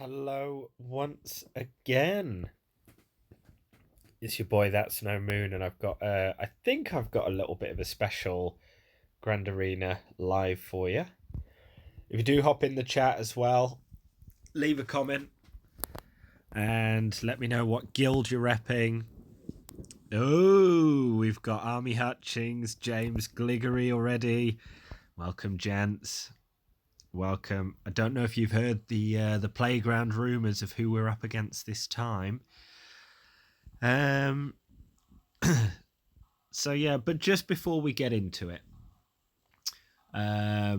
Hello once again. It's your boy That's No Moon, and I think I've got a little bit of a special Grand Arena live for you. If you do hop in the chat as well, leave a comment and let me know what guild you're repping. Oh, we've got Army Hutchings, James Gliggery already. Welcome, gents. Welcome. I don't know if you've heard the playground rumours of who we're up against this time. So yeah, but just before we get into it, a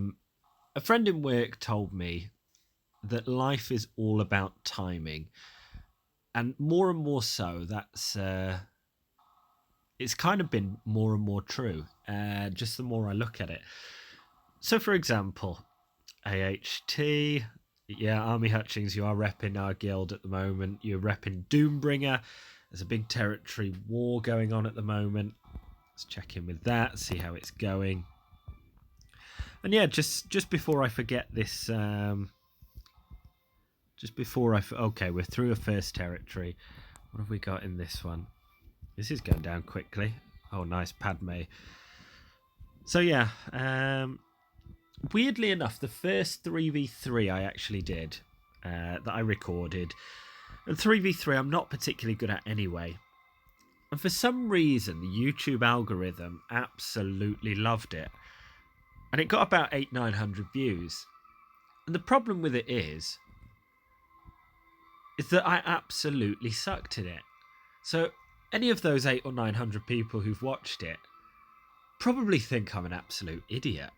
friend in work told me that life is all about timing, and more so that's it's kind of been more and more true, just the more I look at it. So for example, AHT, yeah, Army Hutchings, you are repping our guild at the moment. You're repping Doombringer. There's a big territory war going on at the moment. Let's check in with that, see how it's going. And yeah, just before I forget this, okay, we're through a first territory. What have we got in this one? This is going down quickly. Oh, nice, Padme. So yeah, weirdly enough, the first 3v3 I actually did, that I recorded, and 3v3 I'm not particularly good at anyway. And for some reason, the YouTube algorithm absolutely loved it. And it got about 800-900 views. And the problem with it is that I absolutely sucked at it. So any of those 800 or 900 people who've watched it probably think I'm an absolute idiot.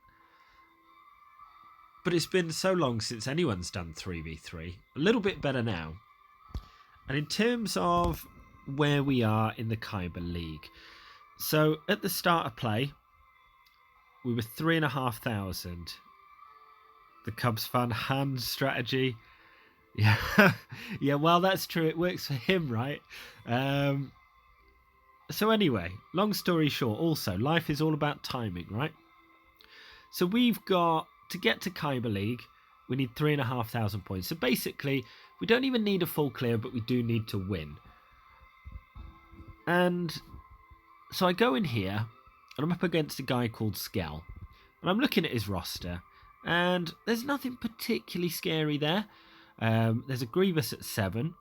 But it's been so long since anyone's done 3v3. A little bit better now. And in terms of where we are in the Kyber League, so at the start of play, we were 3,500. The Cubs fan hand strategy. Yeah, yeah. Well, that's true. It works for him, right? So anyway, long story short. Also, life is all about timing, right? So we've got to get to Kyber League. We need 3,500 points. So basically, we don't even need a full clear, but we do need to win. And so I go in here, and I'm up against a guy called Skel. And I'm looking at his roster, and there's nothing particularly scary there. There's a Grievous at 7.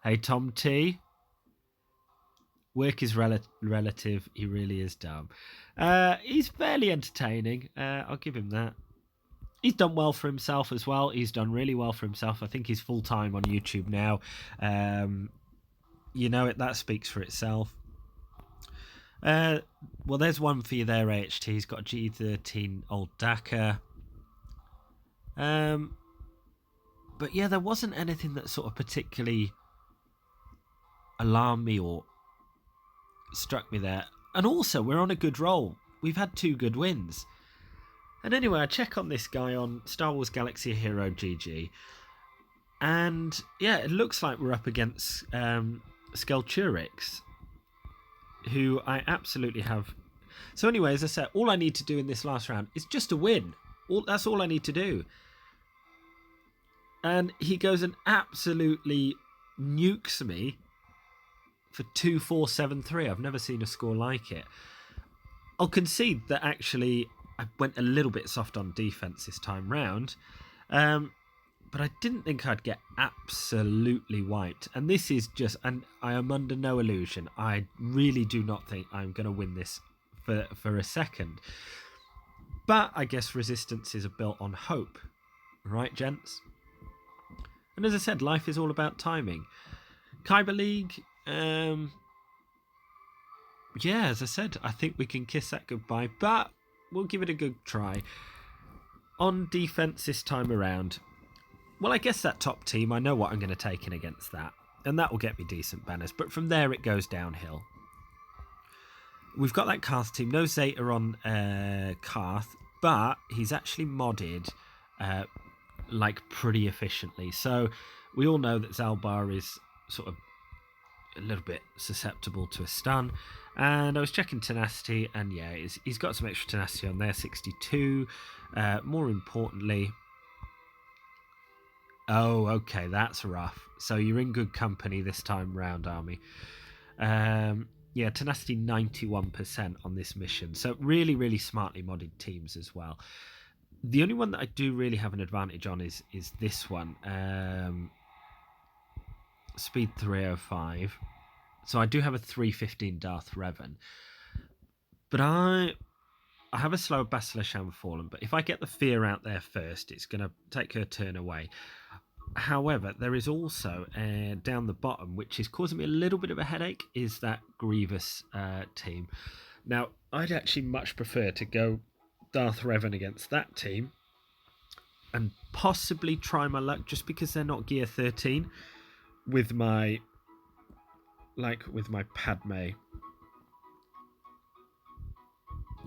Hey, Tom T. Work is relative. He really is dumb. He's fairly entertaining. I'll give him that. He's done well for himself as well. He's done really well for himself. I think he's full-time on YouTube now. You know, that speaks for itself. Well, there's one for you there, AHT. He's got a G13 Old Dakar. But yeah, there wasn't anything that sort of particularly alarmed me or struck me there. And also, we're on a good roll. We've had 2 good wins. And anyway, I check on this guy on Star Wars Galaxy Hero GG. And yeah, it looks like we're up against Skelturix, who I absolutely have. So anyway, as I said, all I need to do in this last round is just to win. That's all I need to do. And he goes and absolutely nukes me for 2-4-7-3. I've never seen a score like it. I'll concede that actually I went a little bit soft on defense this time round. But I didn't think I'd get absolutely wiped. And this is just, and I am under no illusion, I really do not think I'm going to win this for a second. But I guess resistances are built on hope. Right, gents? And as I said, life is all about timing. Kyber League, yeah, as I said, I think we can kiss that goodbye. But we'll give it a good try. On defense this time around, well, I guess that top team, I know what I'm going to take in against that. And that will get me decent banners. But from there, it goes downhill. We've got that Karth team. No Zeta on Karth. But he's actually modded like pretty efficiently. So we all know that Zalbar is sort of a little bit susceptible to a stun. And I was checking tenacity. And yeah, he's got some extra tenacity on there. 62. More importantly, Oh, okay, that's rough. So you're in good company this time round, Army. Yeah, tenacity 91% on this mission. So really, really smartly modded teams as well. The only one that I do really have an advantage on is this one. Speed 305. So I do have a 315 Darth Revan. But I have a slower Basilisk Fallen, but if I get the fear out there first, it's going to take her turn away. However, there is also down the bottom, which is causing me a little bit of a headache, is that Grievous team. Now, I'd actually much prefer to go Darth Revan against that team and possibly try my luck, just because they're not gear 13, with my Padme.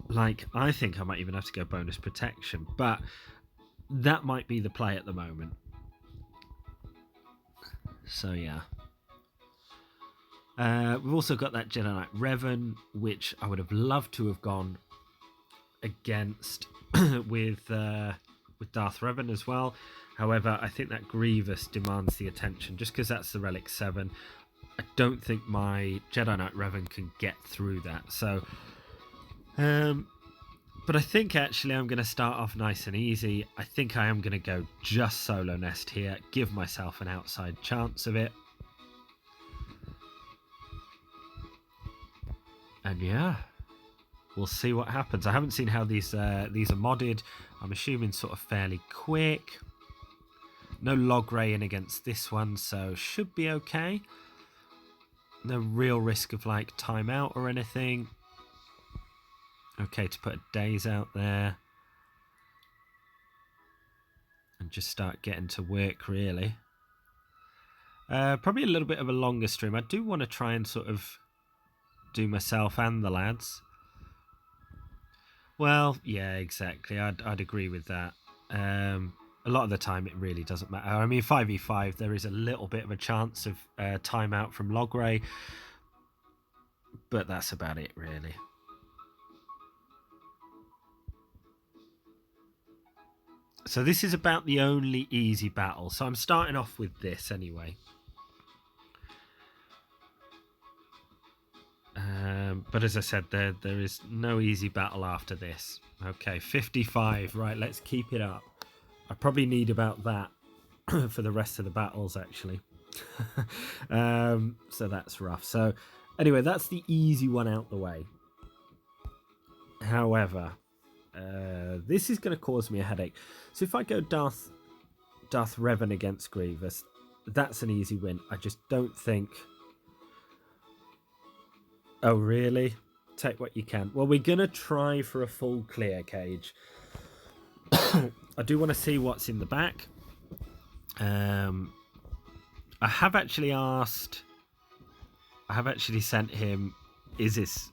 Like, I think I might even have to go bonus protection, but that might be the play at the moment. So yeah. We've also got that Jedi Knight Revan, which I would have loved to have gone against with Darth Revan as well. However, I think that Grievous demands the attention, just because that's the Relic 7. I don't think my Jedi Knight Revan can get through that. So, but I think actually I'm going to start off nice and easy. I think I am going to go just solo nest here, give myself an outside chance of it. And yeah, we'll see what happens. I haven't seen how these are modded. I'm assuming sort of fairly quick. No log ray in against this one, so should be okay. No real risk of like timeout or anything. Okay, to put a daze out there. And just start getting to work, really. Probably a little bit of a longer stream. I do want to try and sort of do myself and the lads. Well, yeah, exactly. I'd agree with that. A lot of the time it really doesn't matter. I mean, 5v5, there is a little bit of a chance of timeout from Logray, but that's about it, really. So this is about the only easy battle. So I'm starting off with this anyway. But as I said, there is no easy battle after this. Okay, 55. Right, let's keep it up. I probably need about that for the rest of the battles, actually. So that's rough. So anyway, that's the easy one out the way. However, this is going to cause me a headache. So if I go Darth Revan against Grievous, that's an easy win. I just don't think... Oh, really? Take what you can. Well, we're going to try for a full clear cage. I do want to see what's in the back. I have actually asked... I have actually sent him, is this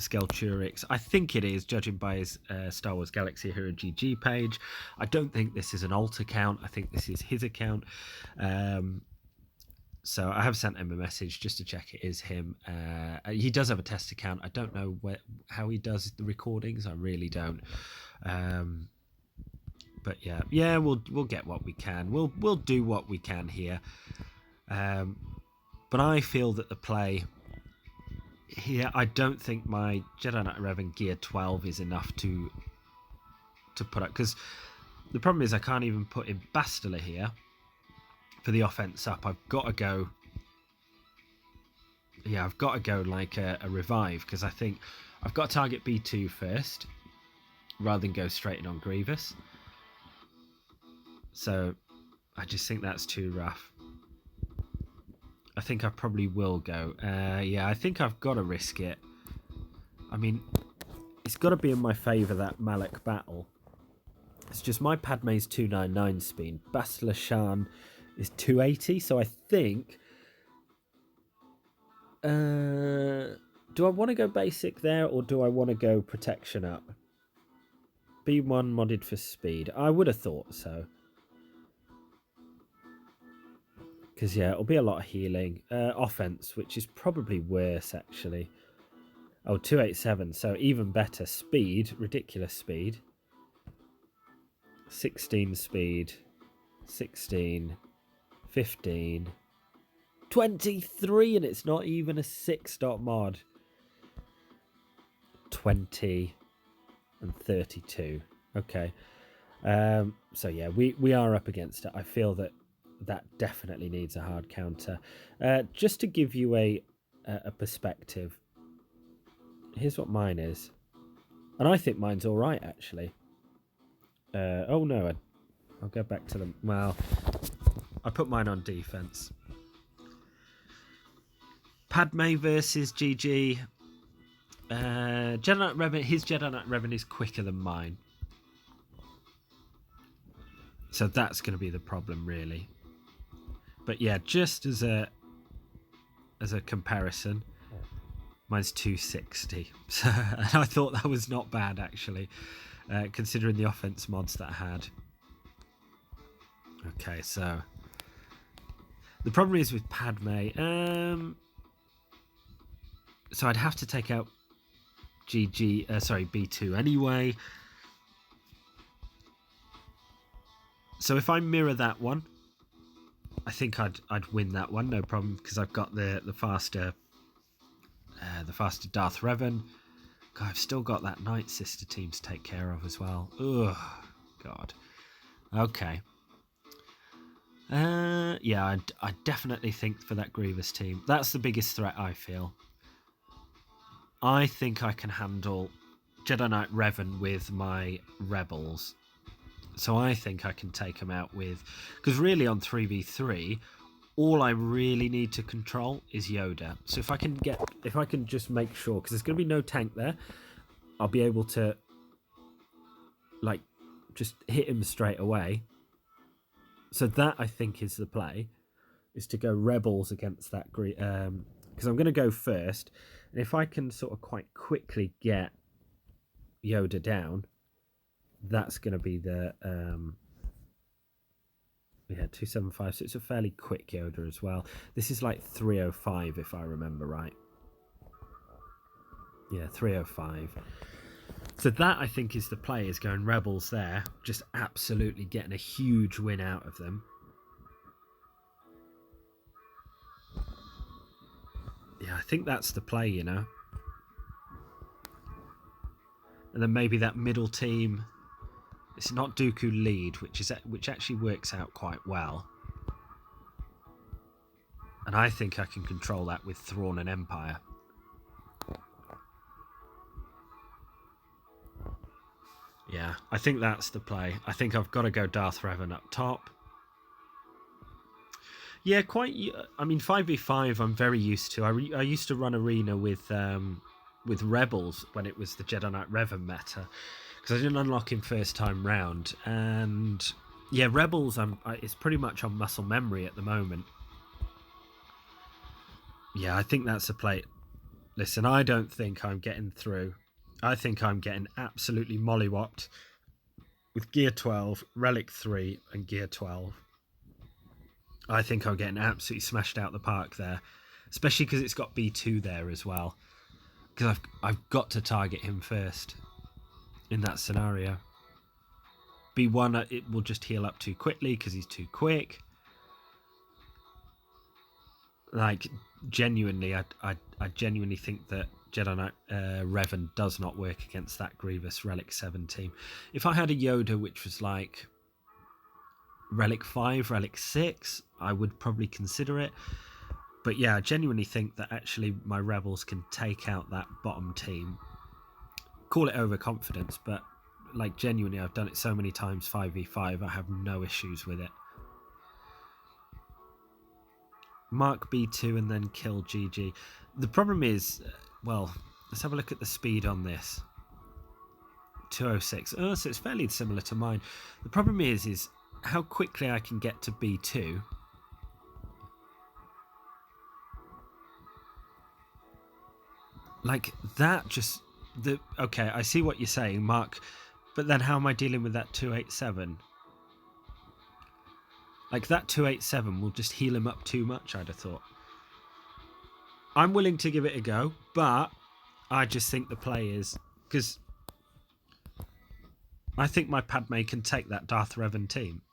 Skelturix? I think it is, judging by his Star Wars Galaxy Hero GG page. I don't think this is an alt account. I think this is his account. So I have sent him a message just to check it is him. He does have a test account. I don't know how he does the recordings. I really don't. But yeah, we'll get what we can. We'll do what we can here. But I feel that the play here, I don't think my Jedi Knight Revan Gear 12 is enough to put up, because the problem is I can't even put in Bastila here for the offense up. I've got to go. Yeah, I've got to go like a revive, because I think I've got to target B2 first rather than go straight in on Grievous. So I just think that's too rough. I think I probably will go. Yeah, I think I've got to risk it. I mean, it's got to be in my favour, that Malak battle. It's just my Padme's 299 speed. Bastila Shan is 280, so I think... do I want to go basic there, or do I want to go protection up? B1 modded for speed. I would have thought so. Because, yeah, it'll be a lot of healing. Offense, which is probably worse, actually. Oh, 287, so even better. Speed, ridiculous speed. 16 speed. 16. 15, 23, and it's not even a 6-dot mod. 20 and 32. Okay. So yeah, we are up against it. I feel that definitely needs a hard counter. Just to give you a perspective, here's what mine is, and I think mine's all right actually. Oh no, I'll go back to them. Well, I put mine on defense. Padme versus GG. Jedi Knight Revan. His Jedi Knight Revan is quicker than mine, so that's going to be the problem, really. But yeah, just as a comparison, mine's 260. So, and I thought that was not bad actually, considering the offense mods that I had. Okay, so the problem is with Padme. So I'd have to take out B2 anyway. So if I mirror that one, I think I'd win that one, no problem, because I've got the faster Darth Revan. God, I've still got that Night Sister team to take care of as well. Ugh, God. Okay. Yeah, I definitely think for that Grievous team, that's the biggest threat I feel. I think I can handle Jedi Knight Revan with my Rebels. So I think I can take them out with... Because really on 3v3, all I really need to control is Yoda. So if I can just make sure... Because there's going to be no tank there. I'll be able to, like, just hit him straight away. So that, I think, is the play. Is to go Rebels against that... Because I'm going to go first. And if I can sort of quite quickly get Yoda down... That's going to be the 275, so it's a fairly quick Yoda as well. This is like 305 if I remember right. Yeah, 305. So that I think is the play, is going Rebels there, just absolutely getting a huge win out of them. Yeah, I think that's the play, you know. And then maybe that middle team... It's not Dooku lead, which actually works out quite well. And I think I can control that with Thrawn and Empire. Yeah, I think that's the play. I think I've got to go Darth Revan up top. Yeah, quite... I mean, 5v5 I'm very used to. I used to run Arena with Rebels when it was the Jedi Knight Revan meta. Because I didn't unlock him first time round, and yeah, Rebels it's pretty much on muscle memory at the moment. Yeah, I think that's a play. Listen, I don't think I'm getting through. I think I'm getting absolutely mollywopped with Gear 12, Relic 3 and Gear 12. I think I'm getting absolutely smashed out the park there, especially because it's got B2 there as well, because I've got to target him first. In that scenario, B1 it will just heal up too quickly because he's too quick. Like, genuinely, I genuinely think that Jedi Knight Revan does not work against that Grievous Relic 7 team. If I had a Yoda which was like Relic 5, Relic 6, I would probably consider it. But yeah, I genuinely think that actually my Rebels can take out that bottom team. Call it overconfidence, but like genuinely I've done it so many times 5v5, I have no issues with it. Mark B2 and then kill GG. The problem is, well, let's have a look at the speed on this. 206. Oh, so it's fairly similar to mine. The problem is how quickly I can get to B2. Like that just... Okay, I see what you're saying, Mark, but then how am I dealing with that 287? Like, that 287 will just heal him up too much, I'd have thought. I'm willing to give it a go, but I just think the play is... Because I think my Padme can take that Darth Revan team.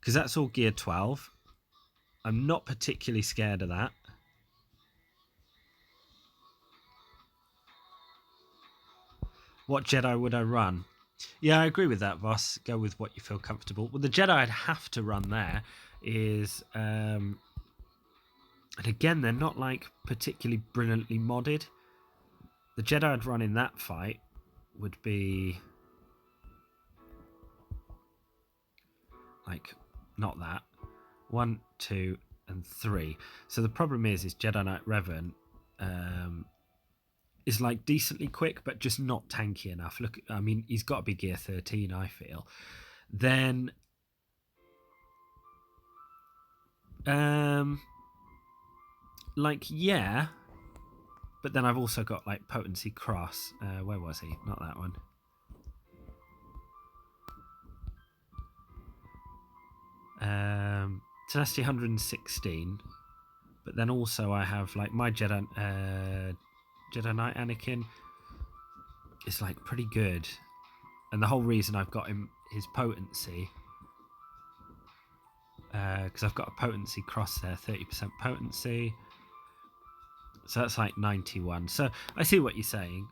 because that's all gear 12. I'm not particularly scared of that. What Jedi would I run? Yeah, I agree with that, Voss. Go with what you feel comfortable. Well, the Jedi I'd have to run there is... and again, they're not like particularly brilliantly modded. The Jedi I'd run in that fight would be... like, not that. 1, 2, and 3. So the problem is Jedi Knight Revan is like decently quick, but just not tanky enough. Look, I mean, he's got to be gear 13, I feel. Then, like, yeah, but then I've also got like potency cross. Where was he? Not that one. Tenacity 116, but then also I have like my Jedi Knight Anakin is like pretty good, and the whole reason I've got him his potency because I've got a potency cross there, 30% potency, so that's like 91. So I see what you're saying,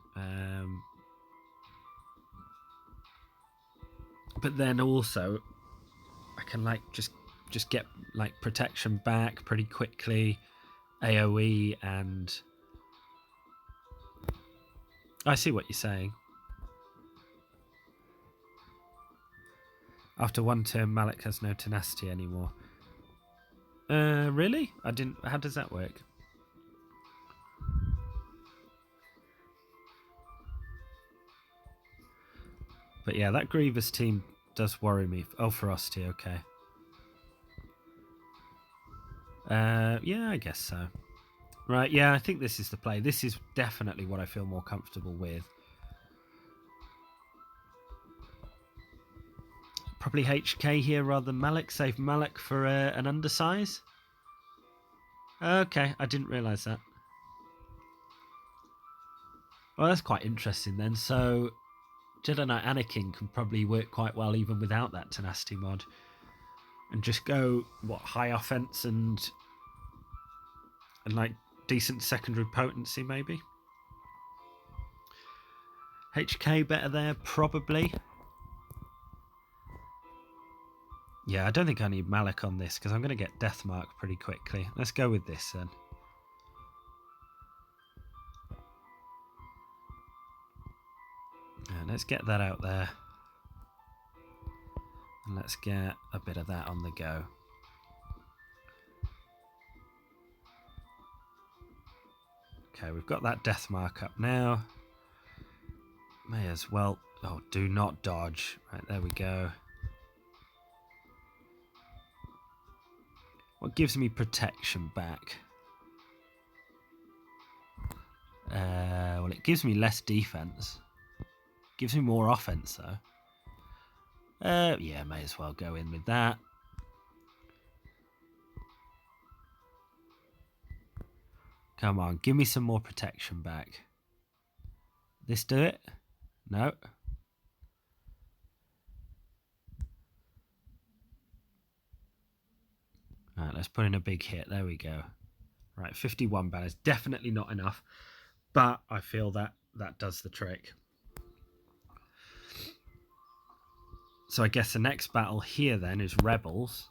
but then also I can like just get like protection back pretty quickly, AoE, and I see what you're saying. After one turn, Malak has no tenacity anymore. Really? I didn't. How does that work? But yeah, that Grievous team does worry me. Oh, Ferocity, okay. Yeah, I guess so. Right, yeah, I think this is the play. This is definitely what I feel more comfortable with. Probably HK here rather than Malak. Save Malak for an undersize. Okay, I didn't realise that. Well, that's quite interesting then. So, Jedi Knight Anakin can probably work quite well even without that tenacity mod. And just go, what, high offense and like decent secondary potency maybe. HK better there, probably. Yeah, I don't think I need Malak on this because I'm going to get Deathmark pretty quickly. Let's go with this then. And let's get that out there. And let's get a bit of that on the go. Okay, we've got that Deathmark up now. May as well... Oh, do not dodge. Right, there we go. What gives me protection back? Well, it gives me less defense. Gives me more offense, though. Yeah, may as well go in with that. Come on, give me some more protection back. This do it? No. Alright, let's put in a big hit. There we go. Right, 51 banners. Definitely not enough, but I feel that that does the trick. So I guess the next battle here then is Rebels.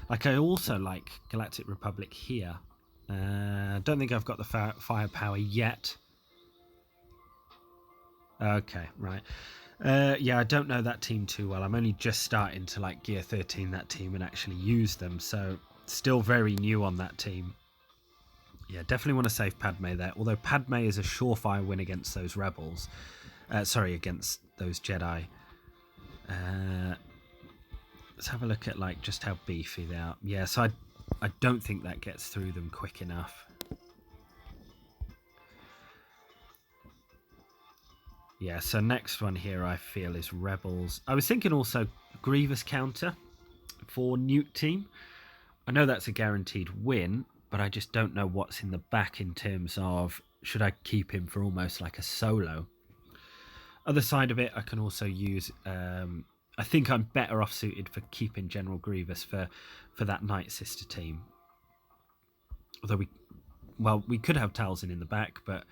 Like, I also like Galactic Republic here. I don't think I've got the firepower yet. Okay, right. Yeah, I don't know that team too well. I'm only just starting to like gear 13 that team and actually use them, so still very new on that team. Yeah, definitely want to save Padme there, although Padme is a surefire win against those rebels. Sorry, against those Jedi. Let's have a look at like just how beefy they are. Yeah, so I don't think that gets through them quick enough. Yeah, so next one here I feel is Rebels. I was thinking also Grievous counter for Newt team. I know that's a guaranteed win, but I just don't know what's in the back in terms of should I keep him for almost like a solo. Other side of it, I can also use I think I'm better off suited for keeping General Grievous for that Night Sister team. Although we could have Talzin in the back, but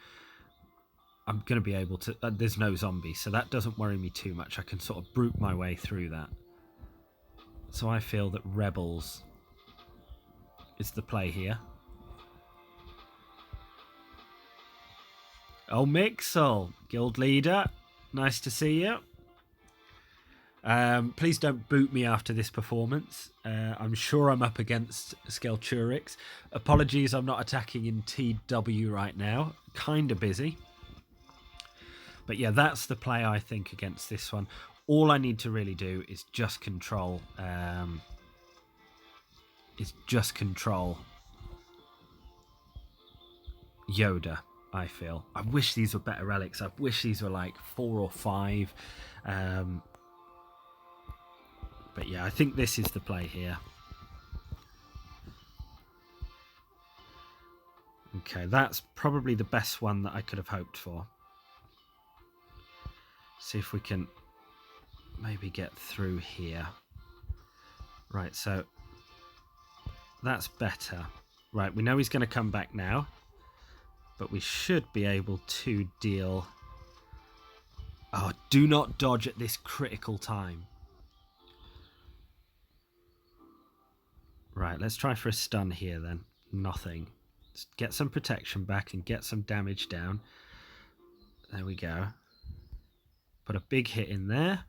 I'm going to be able to... there's no zombie, so that doesn't worry me too much. I can sort of brute my way through that. So I feel that Rebels is the play here. Oh, Mixel, guild leader. Nice to see you. Please don't boot me after this performance. I'm sure I'm up against Skelturix. Apologies, I'm not attacking in TW right now. Kind of busy. But yeah, that's the play, I think, against this one. All I need to really do is just control... Yoda, I feel. I wish these were better relics. I wish these were like 4 or 5. But yeah, I think this is the play here. Okay, that's probably the best one that I could have hoped for. See if we can maybe get through here. Right, so that's better. Right, we know he's going to come back now, but we should be able to deal... Oh, do not dodge at this critical time. Right, let's try for a stun here then. Nothing. Let's get some protection back and get some damage down. There we go. Put a big hit in there.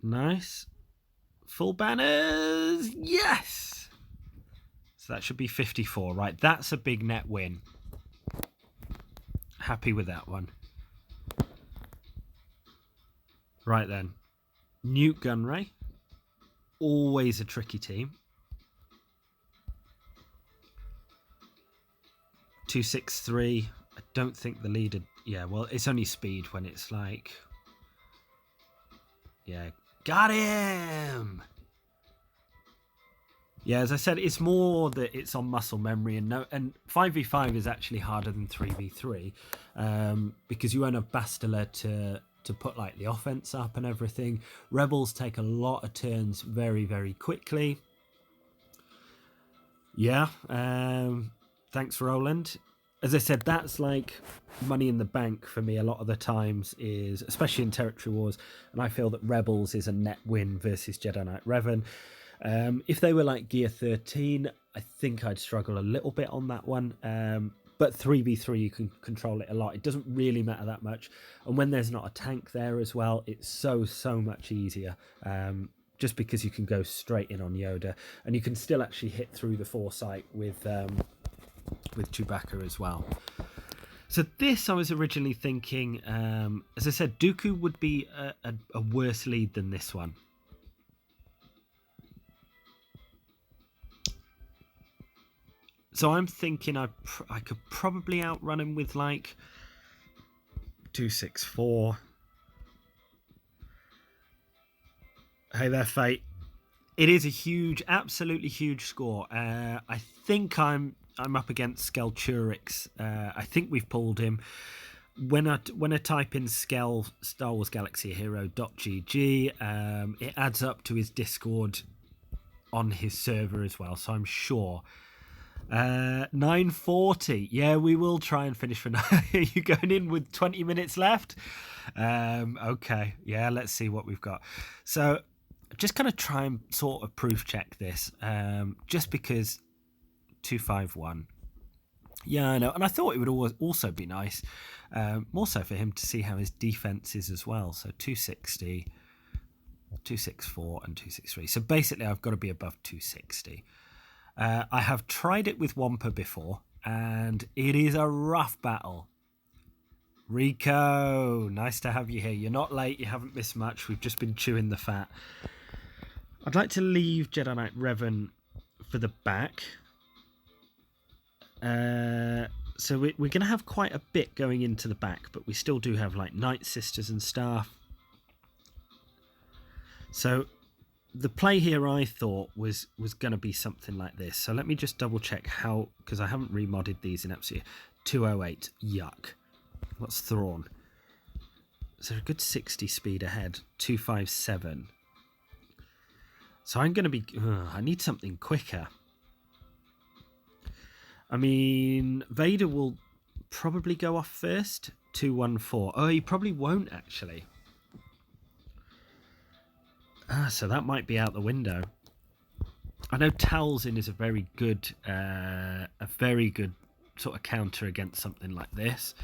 Nice. Full banners. Yes! So that should be 54. Right, that's a big net win. Happy with that one. Right then. Nuke Gunray. Always a tricky team. 263. I don't think the leader... Yeah, well, it's only speed when it's like... Yeah, got him! Yeah, as I said, it's more that it's on muscle memory, and 5v5 is actually harder than 3v3 because you won't have Bastila to put like the offense up and everything. Rebels take a lot of turns very, very quickly. Yeah, thanks, Roland. As I said, that's like money in the bank for me a lot of the times, is especially in Territory Wars, and I feel that Rebels is a net win versus Jedi Knight Revan. If they were like Gear 13, I think I'd struggle a little bit on that one. But 3v3, you can control it a lot. It doesn't really matter that much. And when there's not a tank there as well, it's so much easier. Just because you can go straight in on Yoda. And you can still actually hit through the foresight with Chewbacca as well. So this, I was originally thinking, as I said, Dooku would be a worse lead than this one. So I'm thinking I could probably outrun him with like 264. Hey there, Fate. It is a huge, absolutely huge score. I think I'm up against Skelturix. I think we've pulled him. When I type in Skel Star Wars Galaxy Hero.gg, it adds up to his Discord on his server as well. So I'm sure. 9:40. Yeah, we will try and finish for 9. Are you going in with 20 minutes left? Okay. Yeah, let's see what we've got. So just kind of try and sort of proof check this. Just because 251. Yeah, I know. And I thought it would also be nice, more so for him to see how his defense is as well. So 260, 264 and 263. So basically I've got to be above 260. I have tried it with Wampa before, and it is a rough battle. Rico, nice to have you here. You're not late, you haven't missed much. We've just been chewing the fat. I'd like to leave Jedi Knight Revan for the back. So we're going to have quite a bit going into the back, but we still do have like Night Sisters and stuff. So the play here, I thought, was going to be something like this. So let me just double check how, because I haven't remodded these in absolutely 208. Yuck. What's Thrawn? So a good 60 speed ahead. 257. So I'm going to be... I need something quicker. I mean, Vader will probably go off first. 214. Oh, he probably won't, actually. So that might be out the window. I know Talzin is a very good sort of counter against something like this.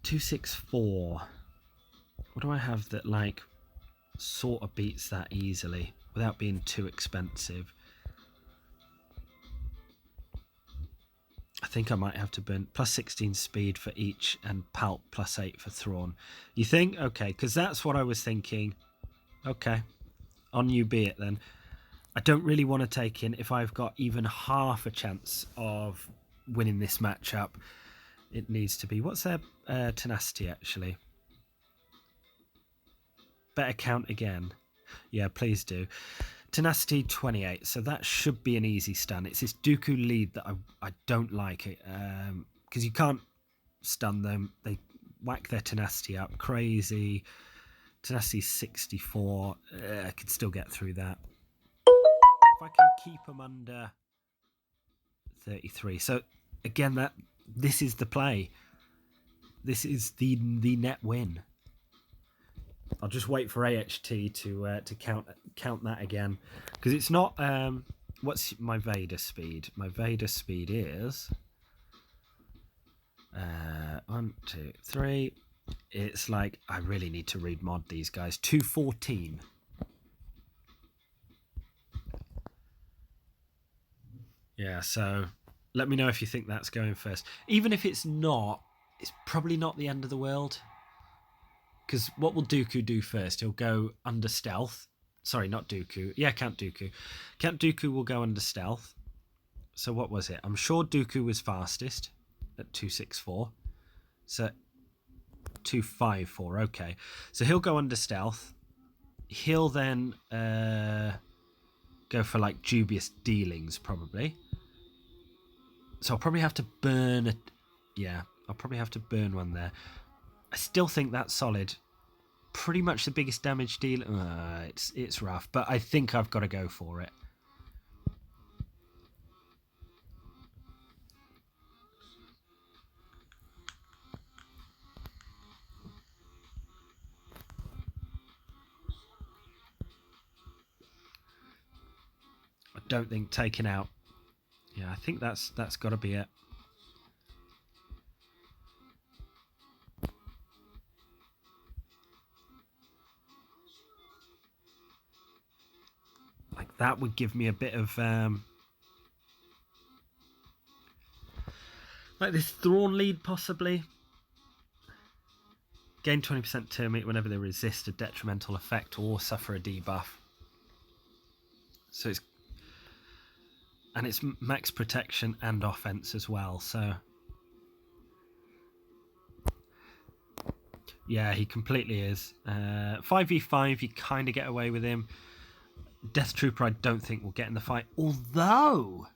264. What do I have that like sort of beats that easily without being too expensive? I think I might have to burn plus 16 speed for each and Palt plus 8 for Thrawn. You think? Okay, because that's what I was thinking. Okay, on you be it then. I don't really want to take in if I've got even half a chance of winning this matchup. It needs to be... What's their tenacity, actually? Better count again. Yeah, please do. Tenacity 28, so that should be an easy stun. It's this Dooku lead that I don't like it, because you can't stun them. They whack their tenacity up. Crazy. Tenacity 64. I can still get through that. If I can keep them under 33. So again, this is the play. This is the net win. I'll just wait for AHT to count that again, because it's not. What's my Vader speed? My Vader speed is 1, 2, 3. It's like I really need to read mod these guys. 214. Yeah, so let me know if you think that's going first. Even if it's not, it's probably not the end of the world. Because what will Dooku do first? He'll go under stealth. Sorry, not Dooku. Yeah, Count Dooku. Count Dooku will go under stealth. So what was it? I'm sure Dooku was fastest at 264. So 254. Okay. So he'll go under stealth. He'll then go for like dubious dealings probably. So I'll probably have to burn a... Yeah, I'll probably have to burn one there. I still think that's solid. Pretty much the biggest damage deal. It's rough, but I think I've got to go for it. I don't think taking out... Yeah, I think that's got to be it. Like that would give me a bit of like this Thrawn lead possibly. Gain 20% turn rate whenever they resist a detrimental effect or suffer a debuff. So it's... And it's max protection and offense as well, so... Yeah, he completely is. 5v5, you kind of get away with him. Death Trooper I don't think will get in the fight. Although,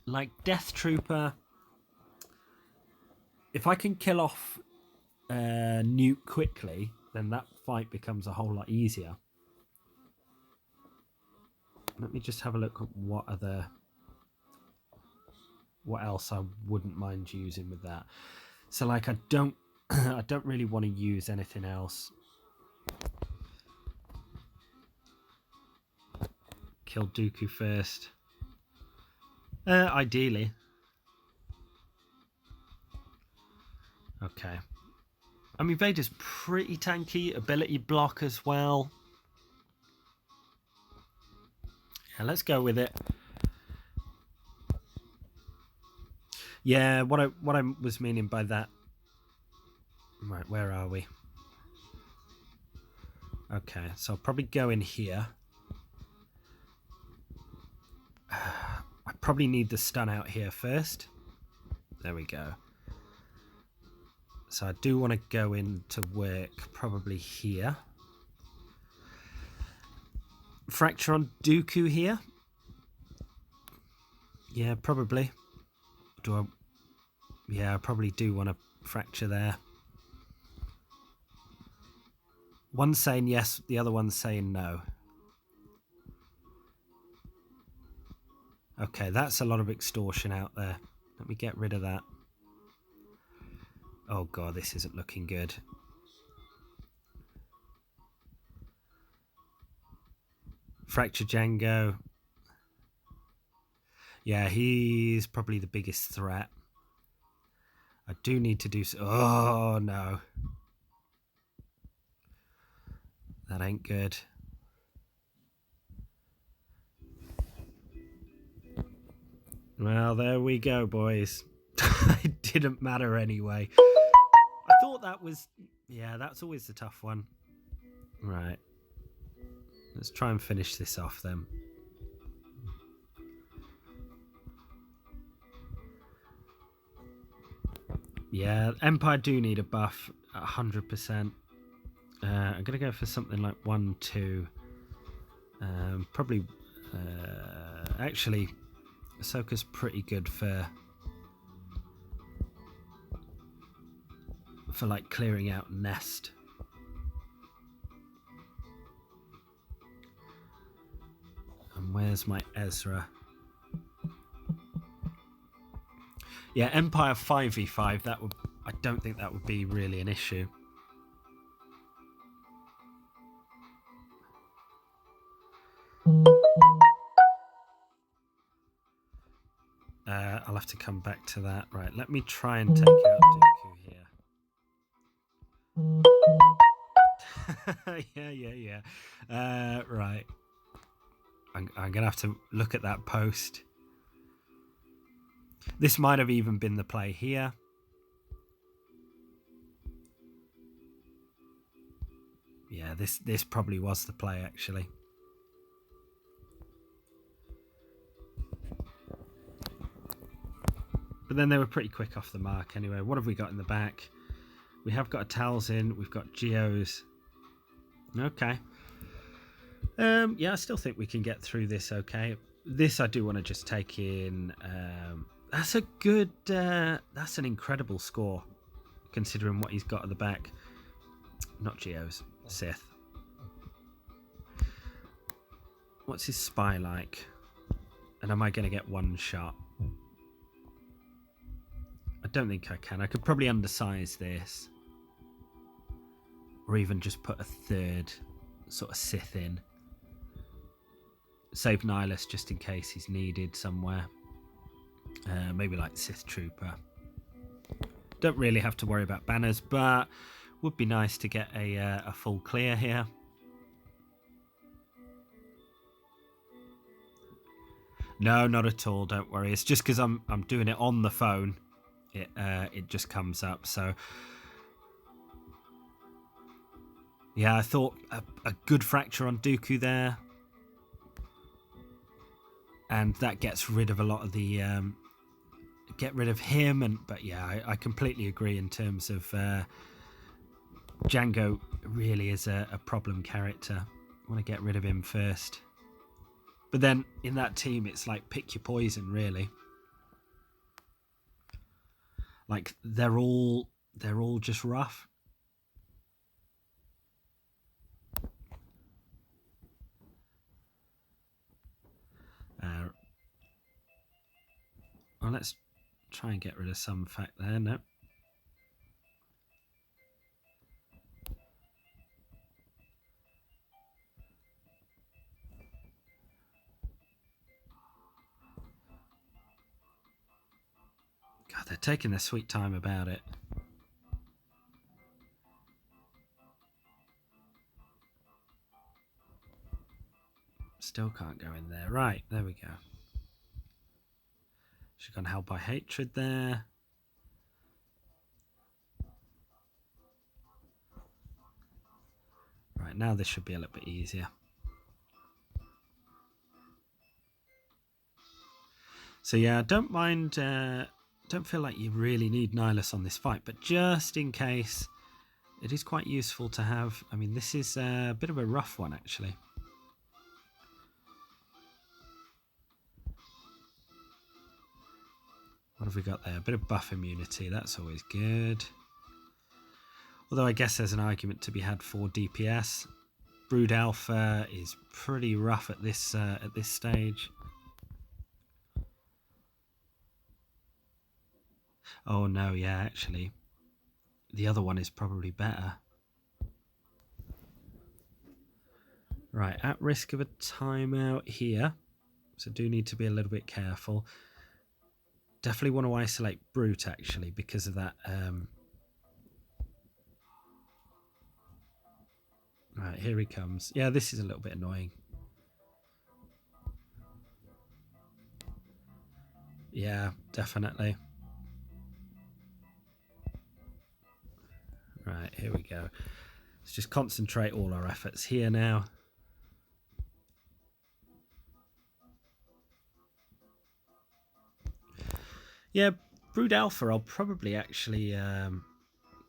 like Death Trooper, if I can kill off Nuke quickly, then that fight becomes a whole lot easier. Let me just have a look at what else I wouldn't mind using with that. So like I don't really want to use anything else. Kill Dooku first. Ideally. Okay. I mean, Vader's pretty tanky. Ability block as well. Yeah, let's go with it. Yeah, what I was meaning by that... Right, where are we? Okay, so I'll probably go in here. I probably need the stun out here first. There we go. So I do want to go into work probably here. Fracture on Dooku here. Yeah, probably. Yeah, I probably do want to fracture there. One's saying yes, the other one's saying no. Okay, that's a lot of extortion out there. Let me get rid of that. Oh god, this isn't looking good. Fracture Django. Yeah, he's probably the biggest threat. I do need to do so. Oh no. That ain't good. Well, there we go, boys. It didn't matter anyway. I thought that was... Yeah, that's always the tough one. Right. Let's try and finish this off then. Yeah, Empire do need a buff, 100%. I'm going to go for something like 1-2. Probably... actually, Ahsoka's pretty good for like clearing out nest. And where's my Ezra? Yeah, Empire 5v5, that would... I don't think that would be really an issue. I'll have to come back to that. Right, let me try and take out Dooku here. Yeah. Right. I'm going to have to look at that post. This might have even been the play here. Yeah, this probably was the play, actually. But then they were pretty quick off the mark anyway. What have we got in the back? We have got a Talzin. We've got Geos. Okay. Yeah, I still think we can get through this okay. This I do want to just take in. That's a good... that's an incredible score, considering what he's got at the back. Not Geos. Sith. What's his spy like? And am I going to get one shot? I don't think I can. I could probably undersize this. Or even just put a third sort of Sith in. Save Nihilus just in case he's needed somewhere. Maybe like Sith Trooper. Don't really have to worry about banners, but would be nice to get a full clear here. No, not at all. Don't worry. It's just because I'm doing it on the phone. It just comes up. So yeah, I thought a good fracture on Dooku there, and that gets rid of a lot of the get rid of him. But yeah, I completely agree in terms of Django really is a problem character. I want to get rid of him first. But then in that team, it's like pick your poison, really. Like they're all just rough. Well, let's try and get rid of some fact there. No. God, they're taking their sweet time about it. Still can't go in there. Right, there we go. She's gone held by hatred there. Right, now this should be a little bit easier. So yeah, don't mind, don't feel like you really need Nihilus on this fight, but just in case, it is quite useful to have. I mean, this is a bit of a rough one, actually. What have we got there? A bit of buff immunity, that's always good. Although I guess there's an argument to be had for DPS. Brood Alpha is pretty rough at this stage. Oh no, yeah, actually, the other one is probably better. Right, at risk of a timeout here, so do need to be a little bit careful. Definitely want to isolate Brute actually because of that. Right, here he comes. Yeah, this is a little bit annoying. Yeah, definitely. Right, here we go. Let's just concentrate all our efforts here now. Yeah, Brood Alpha I'll probably actually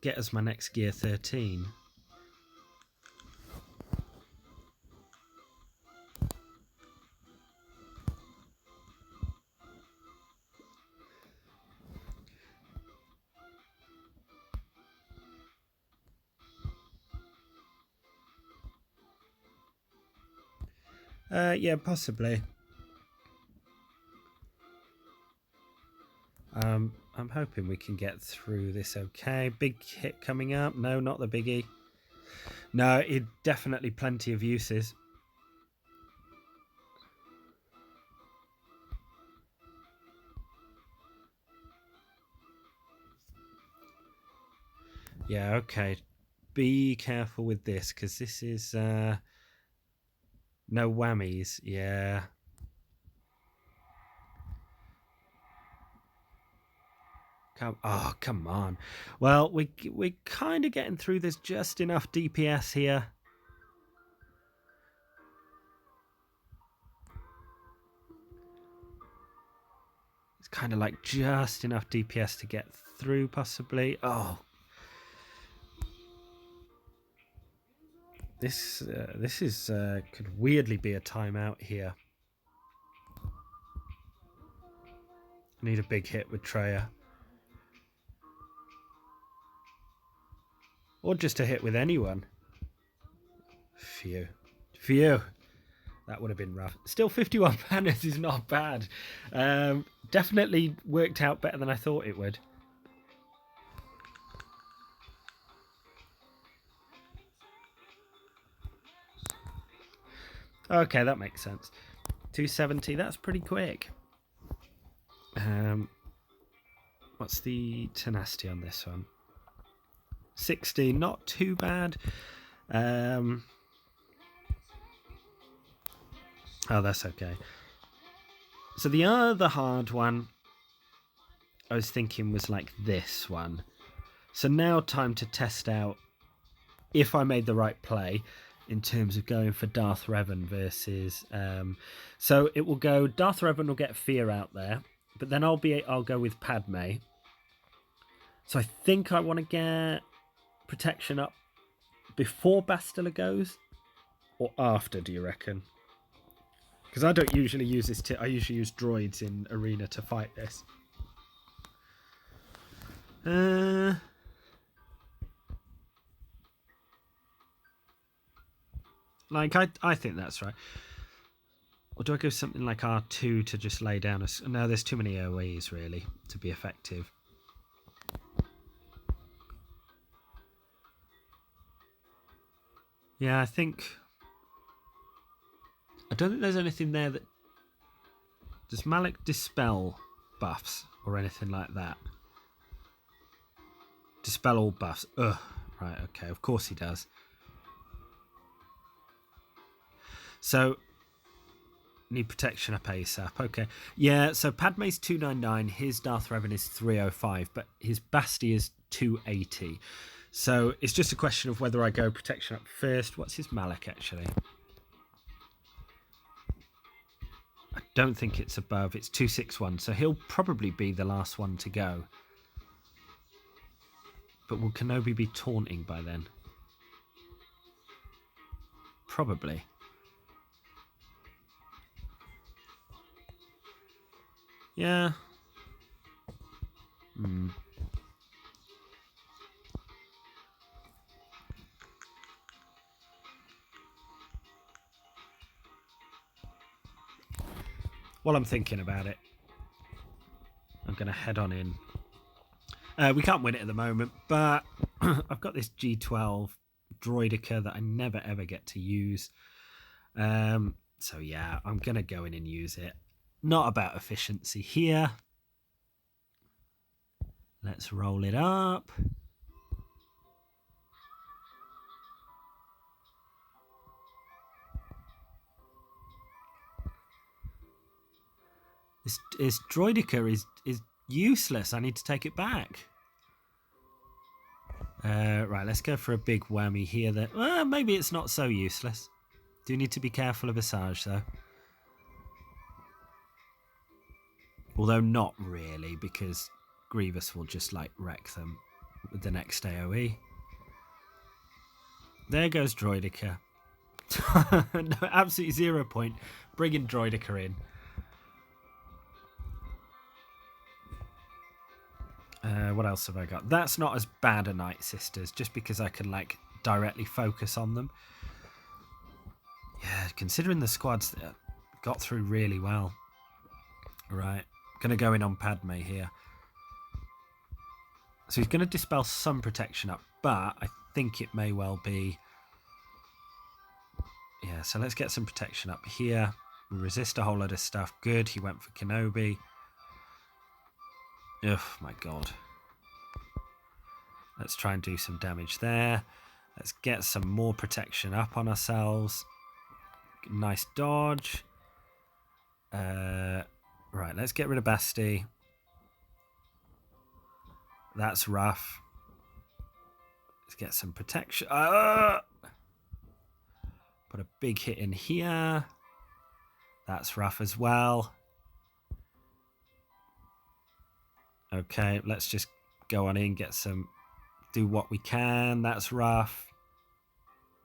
get as my next Gear 13. Yeah, possibly. I'm hoping we can get through this okay. Big hit coming up. No, not the biggie. No, it definitely plenty of uses. Yeah, okay. Be careful with this because this is no whammies. Yeah. Come on. Well, we're kind of getting through. There's just enough DPS here. It's kind of like just enough DPS to get through, possibly. Oh, this is could weirdly be a timeout here. Need a big hit with Treya. Or just a hit with anyone. Phew. Phew. That would have been rough. Still 51 banners is not bad. Definitely worked out better than I thought it would. Okay, that makes sense. 270, that's pretty quick. What's the tenacity on this one? 60, not too bad. Oh, that's okay. So the other hard one I was thinking was like this one. So now time to test out if I made the right play in terms of going for Darth Revan versus... so it will go... Darth Revan will get Fear out there, but then I'll go with Padme. So I think I want to get protection up before Bastila goes, or after, do you reckon? Because I don't usually use this. I usually use droids in arena to fight this. Like I think that's right. Or do I go something like R2 to just lay down a... No, there's too many AoEs really to be effective. Yeah, I don't think there's anything there that... Does Malik dispel buffs or anything like that? Dispel all buffs. Ugh. Right, okay. Of course he does. So, need protection up ASAP. Okay. Yeah, so Padme's 299. His Darth Revan is 305. But his Basti is 280. So, it's just a question of whether I go protection up first. What's his Malik, actually? I don't think it's above. It's 261. So, he'll probably be the last one to go. But will Kenobi be taunting by then? Probably. Yeah. while I'm thinking about it, I'm going to head on in. We can't win it at the moment, but I've got this G12 Droidica that I never ever get to use. So yeah, I'm going to go in and use it. Not about efficiency here. Let's roll it up. This Droidica is useless. I need to take it back. Right, let's go for a big whammy here. That maybe it's not so useless. Do need to be careful of Visage though. Although not really, because Grievous will just like wreck them with the next AoE. There goes Droidica. No, absolutely 0 point. Bringing Droidica in. What else have I got? That's not as bad a Night Sisters, just because I can like directly focus on them. Yeah, considering the squads that got through really well. Right, gonna go in on Padme here. So he's gonna dispel some protection up, but I think it may well be. Yeah, so let's get some protection up here. We resist a whole lot of stuff. Good, he went for Kenobi. Oh my god. Let's try and do some damage there. Let's get some more protection up on ourselves. Nice dodge. Right, let's get rid of Basti. That's rough. Let's get some protection. Put a big hit in here. That's rough as well. Okay, let's just go on in, get some, do what we can. That's rough.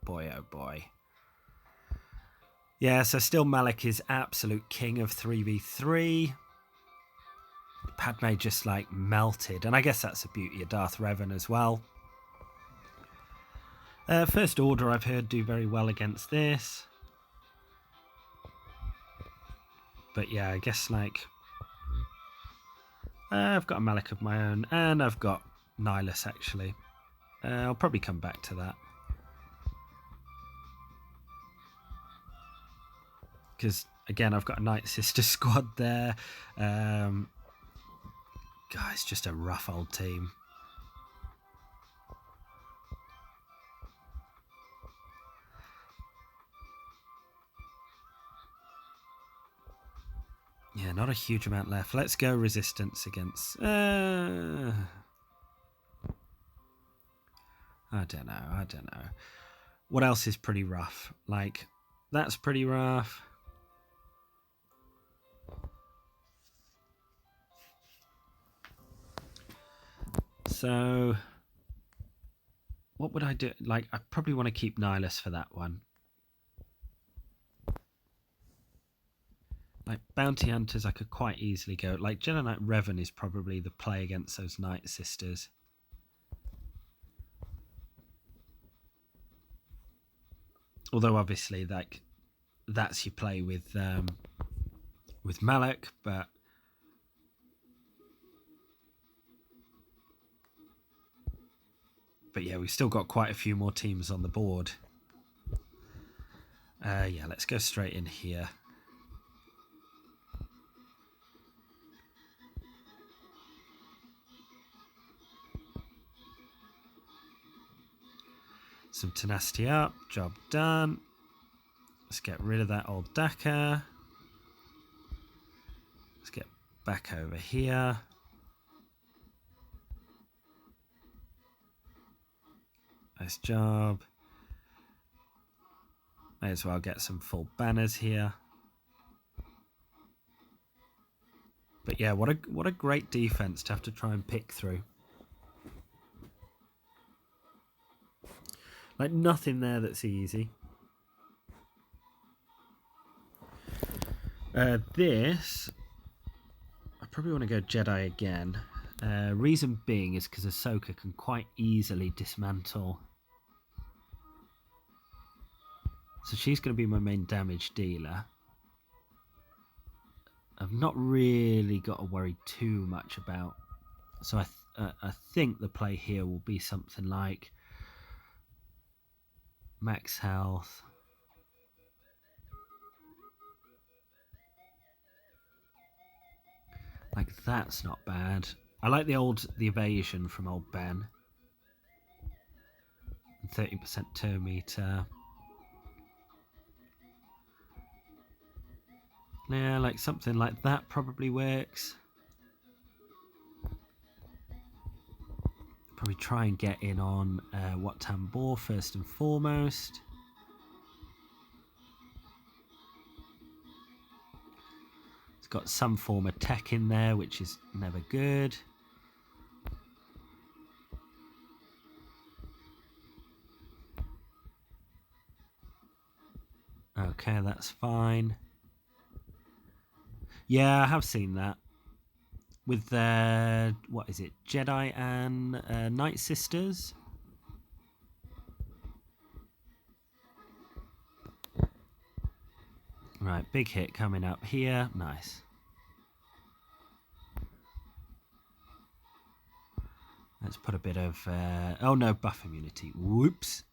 Boy, oh boy. Yeah, so still Malak is absolute king of 3v3. Padme just like melted. And I guess that's the beauty of Darth Revan as well. First Order I've heard do very well against this. But yeah, I guess like... I've got a Malak of my own, and I've got Nihilus actually. I'll probably come back to that. Because, again, I've got a Night Sister squad there. God, it's just a rough old team. Yeah, not a huge amount left. Let's go resistance against... I don't know. What else is pretty rough? Like, that's pretty rough. So, what would I do? Like, I probably want to keep Nihilus for that one. Like, Bounty Hunters, I could quite easily go. Like, Jedi Knight Revan is probably the play against those Night Sisters. Although, obviously, like, that's your play with Malak, but... But yeah, we've still got quite a few more teams on the board. Yeah, let's go straight in here. Some tenacity up, job done. Let's get rid of that old Dakar. Let's get back over here. Nice job. May as well get some full banners here. But yeah, what a great defense to have to try and pick through. Like, nothing there that's easy. This, I probably want to go Jedi again. Reason being is because Ahsoka can quite easily dismantle. So she's going to be my main damage dealer. I've not really got to worry too much about. So I think the play here will be something like max health. Like, that's not bad. I like the evasion from old Ben. 30% turn meter. Yeah, like something like that probably works. Probably try and get in on Wat Tambor first and foremost. It's got some form of tech in there, which is never good. Okay, that's fine. Yeah, I have seen that. With what is it? Jedi and Night Sisters? Right, big hit coming up here. Nice. Let's put a bit of... oh no, buff immunity. Whoops.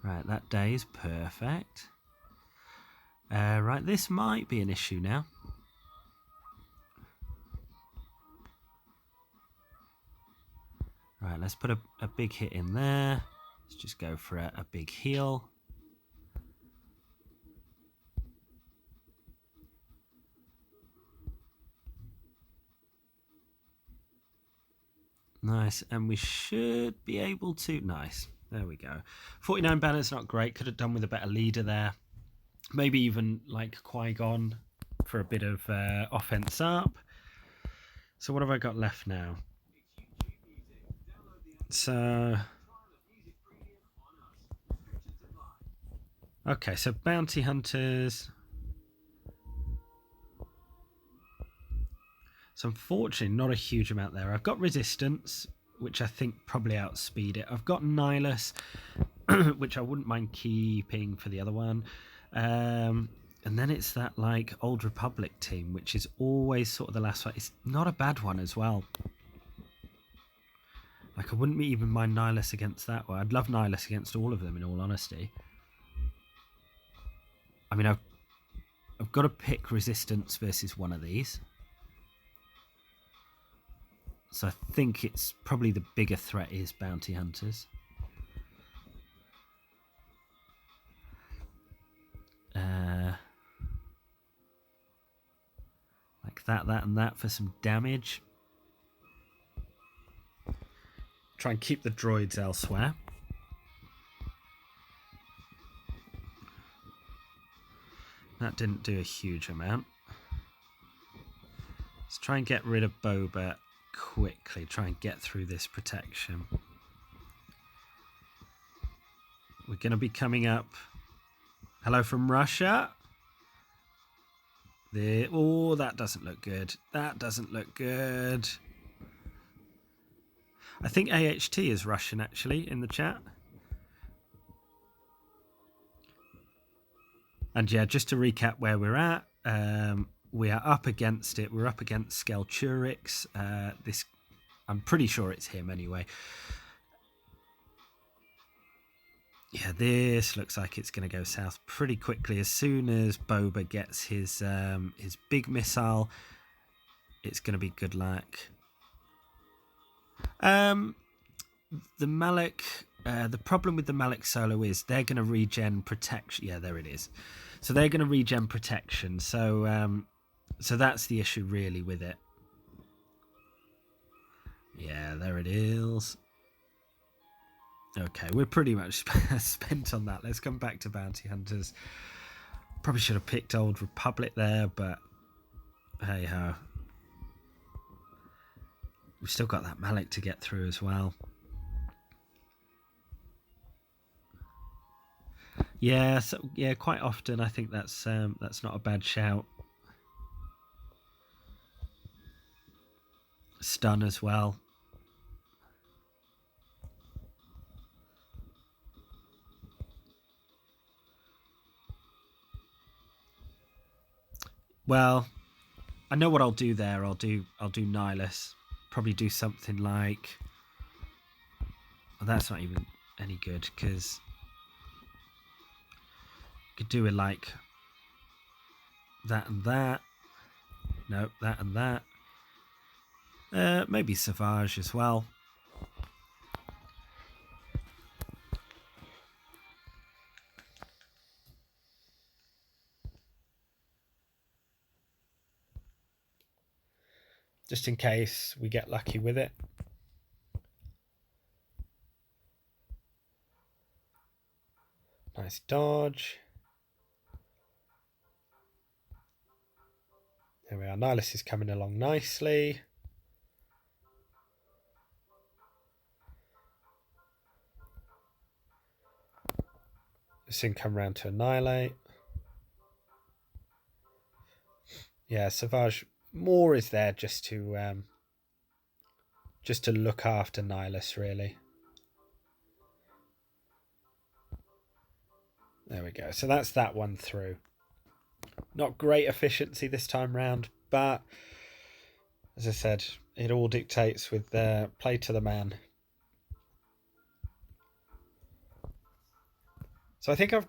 Right, that day is perfect. Right, this might be an issue now. Right, let's put a big hit in there. Let's just go for a big heal. Nice, and we should be able to... Nice, there we go. 49 banner's not great. Could have done with a better leader there. Maybe even like Qui-Gon for a bit of offense up. So what have I got left now? So... Okay, so bounty hunters... So unfortunately, not a huge amount there. I've got resistance, which I think probably outspeed it. I've got Nihilus, which I wouldn't mind keeping for the other one. And then it's that like Old Republic team, which is always sort of the last fight. It's not a bad one as well. Like, I wouldn't even mind Nihilus against that one. I'd love Nihilus against all of them, in all honesty. I mean, I've got to pick resistance versus one of these. So I think it's probably the bigger threat is bounty hunters. Like that, and that for some damage. Try and keep the droids elsewhere. That didn't do a huge amount. Let's try and get rid of Boba quickly. Try and get through this protection. We're going to be coming up. Hello from Russia. Oh, that doesn't look good. That doesn't look good. I think AHT is Russian, actually, in the chat. And yeah, just to recap where we're at, we are up against it. We're up against Skelturix. I'm pretty sure it's him anyway. Yeah, this looks like it's going to go south pretty quickly. As soon as Boba gets his big missile, it's going to be good luck. The Malak, the problem with the Malak Solo is they're going to regen protection. Yeah, there it is. So they're going to regen protection. So that's the issue really with it. Yeah, there it is. Okay, we're pretty much spent on that. Let's come back to bounty hunters. Probably should have picked Old Republic there, but hey ho. We've still got that Malak to get through as well. Yeah, so yeah, quite often I think that's not a bad shout. Stun as well. Well, I know what I'll do there. I'll do Nihilus. Probably do something like... Well, that's not even any good, because... Could do it like... that and that. No, that and that. Maybe Savage as well. Just in case we get lucky with it. Nice dodge. There we are. Nihilus is coming along nicely. Soon come round to Annihilate. Yeah, Savage more is there just to look after Nihilus, really. There we go. So that's that one through. Not great efficiency this time round, but as I said, it all dictates with play to the man. So I think I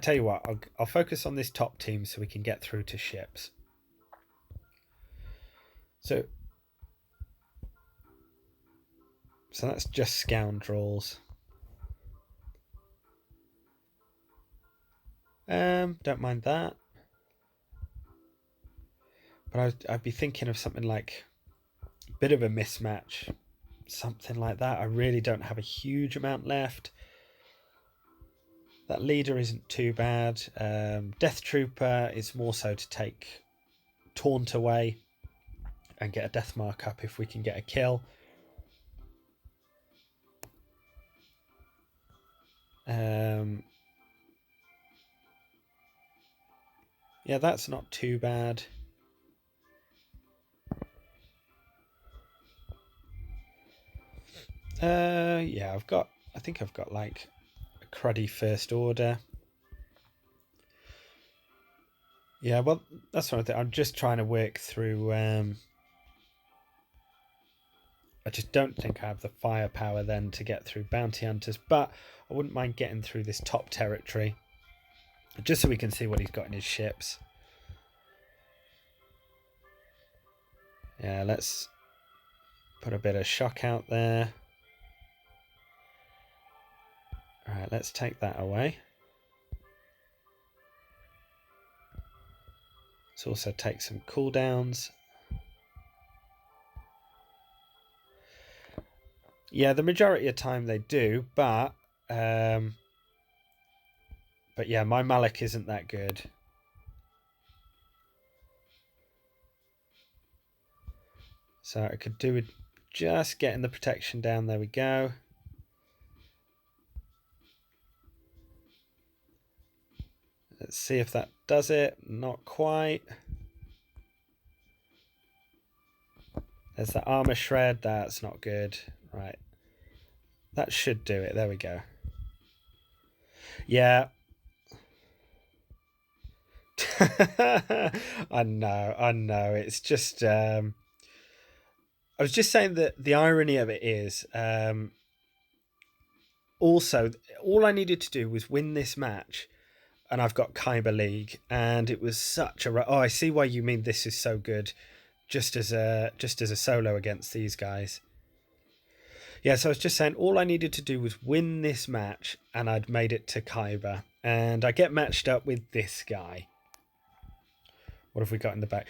tell you what, I'll focus on this top team so we can get through to ships. So that's just scoundrels. Don't mind that. But I'd be thinking of something like a bit of a mismatch. Something like that. I really don't have a huge amount left. That leader isn't too bad. Death Trooper is more so to take Taunt away and get a death mark up if we can get a kill. Yeah, that's not too bad. Yeah, I think I've got like a cruddy first order. Yeah, well, that's what I'm just trying to work through. I just don't think I have the firepower then to get through bounty hunters, but I wouldn't mind getting through this top territory just so we can see what he's got in his ships. Yeah, let's put a bit of shock out there. All right, let's take that away. Let's also take some cooldowns. Yeah, the majority of time they do, but yeah, my Malik isn't that good. So I could do with just getting the protection down. There we go. Let's see if that does it. Not quite. There's the armor shred. That's not good. Right. That should do it. There we go. Yeah. I know. It's just... I was just saying that the irony of it is... also, all I needed to do was win this match... And I've got Kyber League, and it was such a... Oh, I see why you mean this is so good, just as a solo against these guys. Yeah, so I was just saying, all I needed to do was win this match, and I'd made it to Kyber. And I get matched up with this guy. What have we got in the back?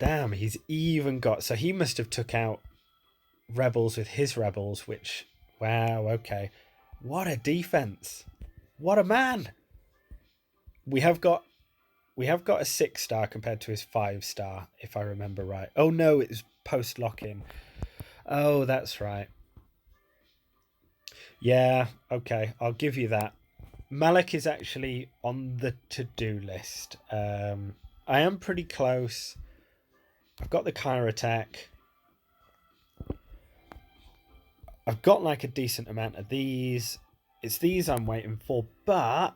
Damn, he's even got... So he must have took out rebels with his rebels, which... Wow, okay. What a defense. What a man. We have got a 6-star compared to his 5-star, if I remember right. Oh no, it was post lock-in. Oh, that's right. Yeah, okay, I'll give you that. Malik is actually on the to-do list. I am pretty close. I've got the Kyra attack. I've got like a decent amount of these. It's these I'm waiting for, but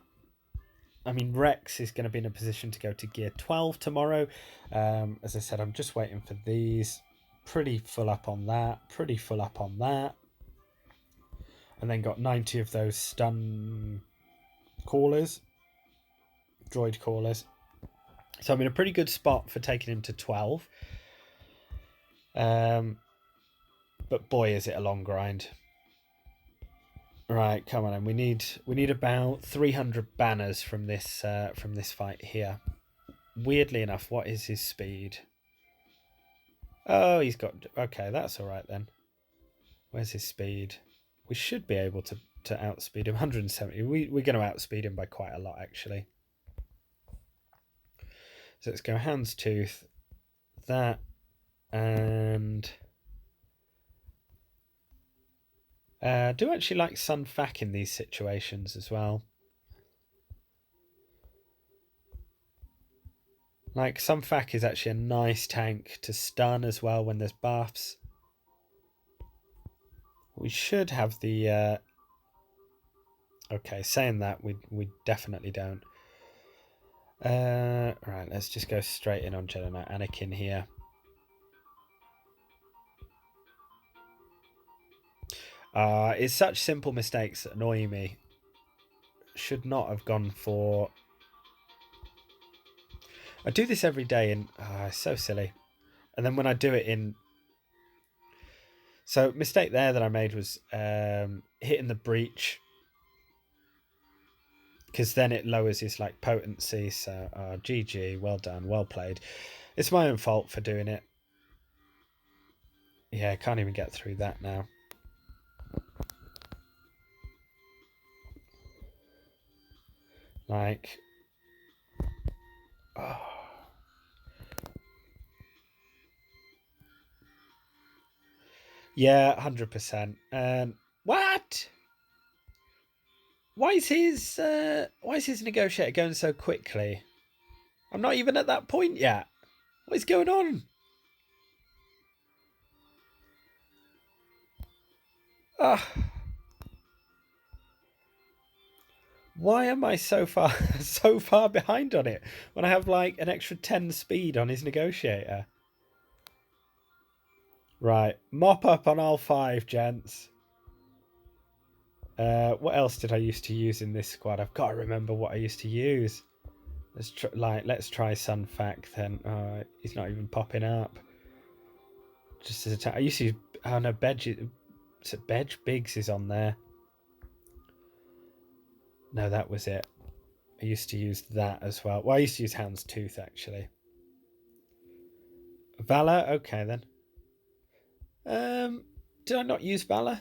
I mean, Rex is going to be in a position to go to gear 12 tomorrow. As I said, I'm just waiting for these. Pretty full up on that. Pretty full up on that. And then got 90 of those stun callers. Droid callers. So I'm in a pretty good spot for taking him to 12. But boy, is it a long grind. Right, come on, and we need about 300 banners from this fight here. Weirdly enough, what is his speed? Oh, he's got... Okay, that's all right then. Where's his speed? We should be able to outspeed him. 170. We're going to outspeed him by quite a lot, actually. So let's go Houndstooth. That. And... I do actually like Sun Fac in these situations as well. Like, Sun Fac is actually a nice tank to stun as well when there's buffs. We should have the... Okay, saying that, we definitely don't. Right, let's just go straight in on Jedi Knight Anakin here. It's such simple mistakes that annoy me. Should not have gone for... I do this every day and it's so silly. And then when I do it in... So, mistake there that I made was hitting the breach. Because then it lowers his like potency. So, GG, well done, well played. It's my own fault for doing it. Yeah, I can't even get through that now. Like... Oh... Yeah, 100%. What? Why is his negotiator going so quickly? I'm not even at that point yet. What is going on? Why am I so far behind on it when I have like an extra 10 speed on his negotiator? Right, mop up on all 5, gents. What else did I used to use in this squad? I've got to remember what I used to use. Let's try Sun Fac then. He's not even popping up. Just as a I used to use... Oh no, Bedge Biggs is on there. No, that was it. I used to use that as well. Well, I used to use Houndstooth, actually. Valor? Okay, then. Did I not use Valor?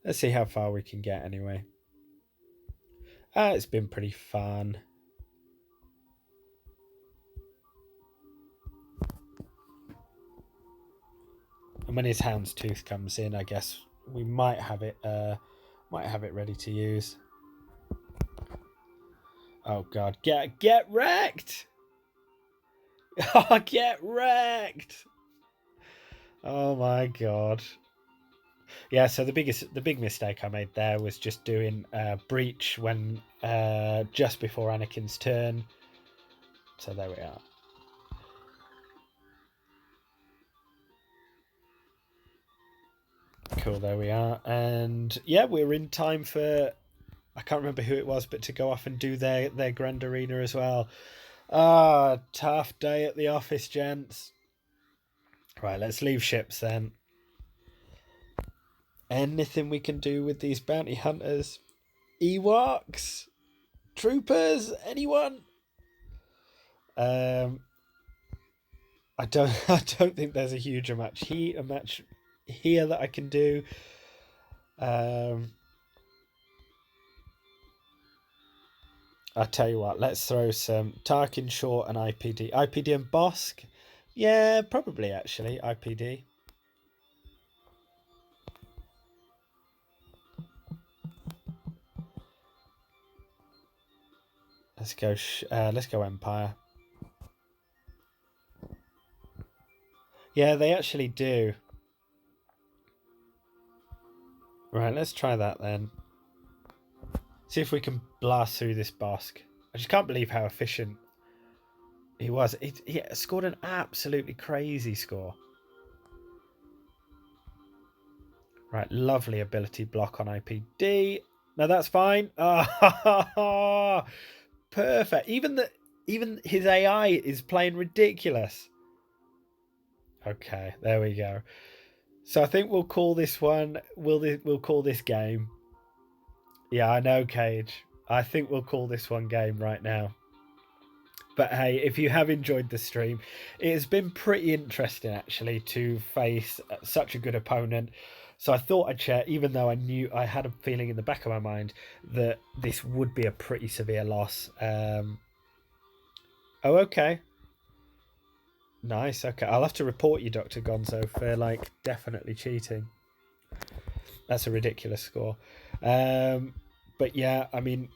Let's see how far we can get, anyway. It's been pretty fun. And when his Houndstooth comes in, I guess we might have it ready to use. Oh god, get wrecked! Oh, get wrecked! Oh my god. Yeah, so the big mistake I made there was just doing breach when just before Anakin's turn. So there we are. Cool, there we are. And yeah, we're in time for... I can't remember who it was, but to go off and do their Grand Arena as well. Tough day at the office, gents. Right, let's leave ships then. Anything we can do with these bounty hunters? Ewoks? Troopers? Anyone? I don't think there's a huge match here that I can do. I'll tell you what, let's throw some Tarkin, Short and IPD. IPD and Bosk? Yeah, probably actually, IPD. Let's go Empire. Yeah, they actually do. Right, let's try that then. See if we can blast through this Bosk. I just can't believe how efficient he was. He scored an absolutely crazy score. Right, lovely ability block on IPD. No, that's fine. Oh, perfect. Even his AI is playing ridiculous. Okay, there we go. So I think we'll call this one. We'll call this game. Yeah, I know, Cage. I think we'll call this one game right now. But hey, if you have enjoyed the stream, it has been pretty interesting actually to face such a good opponent. So I thought I'd share, even though I had a feeling in the back of my mind that this would be a pretty severe loss. Oh, okay. Nice. Okay, I'll have to report you, Dr. Gonzo, for like definitely cheating. That's a ridiculous score. But yeah, I mean,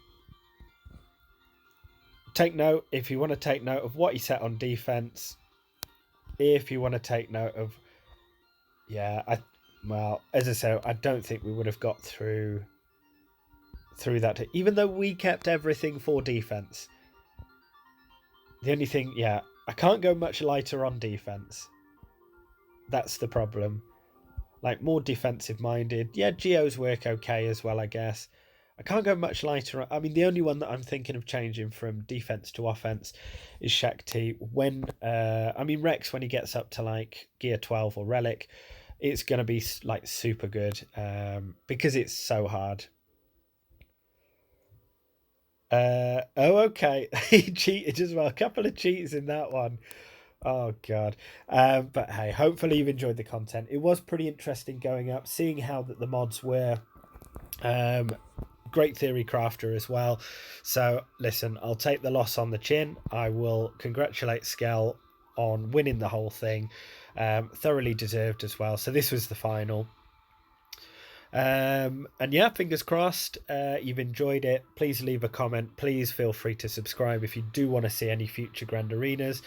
take note if you want to take note of what he set on defense. If you want to take note of, yeah, well, as I say, I don't think we would have got through that, even though we kept everything for defense. The only thing, yeah, I can't go much lighter on defense. That's the problem. Like, more defensive minded. Yeah, Geos work okay as well, I guess. I can't go much lighter. I mean, the only one that I'm thinking of changing from defense to offense is Shakti. When I mean, Rex, when he gets up to like gear 12 or Relic, it's going to be like super good because it's so hard. Oh, okay. He cheated as well. A couple of cheats in that one. Oh, God. But hey, hopefully you've enjoyed the content. It was pretty interesting going up, seeing how that the mods were. Great theory crafter as well. So listen, I'll take the loss on the chin. I will congratulate Skel on winning the whole thing. Thoroughly deserved as well. So this was the final. And yeah, fingers crossed you've enjoyed it. Please leave a comment. Please feel free to subscribe if you do want to see any future Grand Arenas.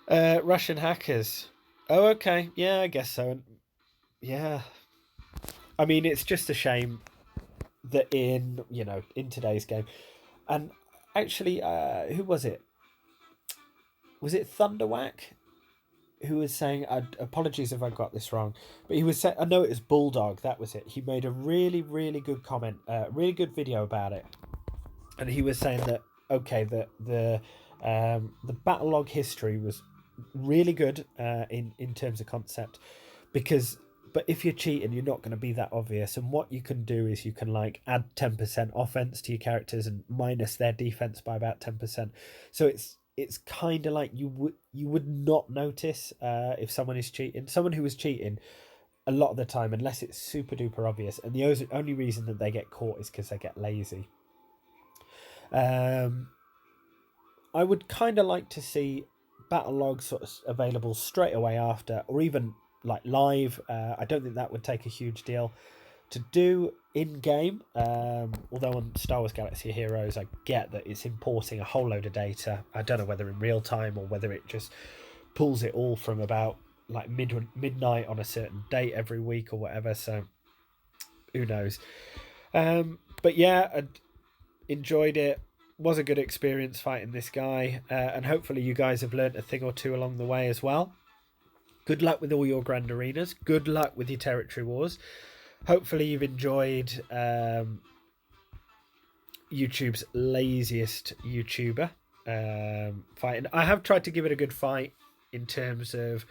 Russian hackers. Oh, okay. Yeah, I guess so. Yeah. I mean, it's just a shame that in today's game, and actually, who was it? Was it Thunderwhack who was saying? Apologies if I got this wrong, but he was saying, I know it was Bulldog. That was it. He made a really, really good comment, really good video about it, and he was saying that okay, that the battle log history was really good in terms of concept, but if you're cheating, you're not going to be that obvious. And what you can do is you can like add 10% offense to your characters and minus their defense by about 10%. So it's kind of like you would not notice if someone is cheating. Someone who is cheating a lot of the time, unless it's super duper obvious, and the only reason that they get caught is because they get lazy. I would kind of like to see battle logs sort of available straight away after, or even like live. I don't think that would take a huge deal to do in game. Although on Star Wars Galaxy of Heroes, I get that it's importing a whole load of data. I don't know whether in real time or whether it just pulls it all from about like midnight on a certain date every week or whatever. So who knows? But yeah, I enjoyed it. Was a good experience fighting this guy, and hopefully you guys have learned a thing or two along the way as well. Good luck with all your Grand Arenas. Good luck with your territory wars. Hopefully you've enjoyed YouTube's laziest YouTuber fighting. I have tried to give it a good fight in terms of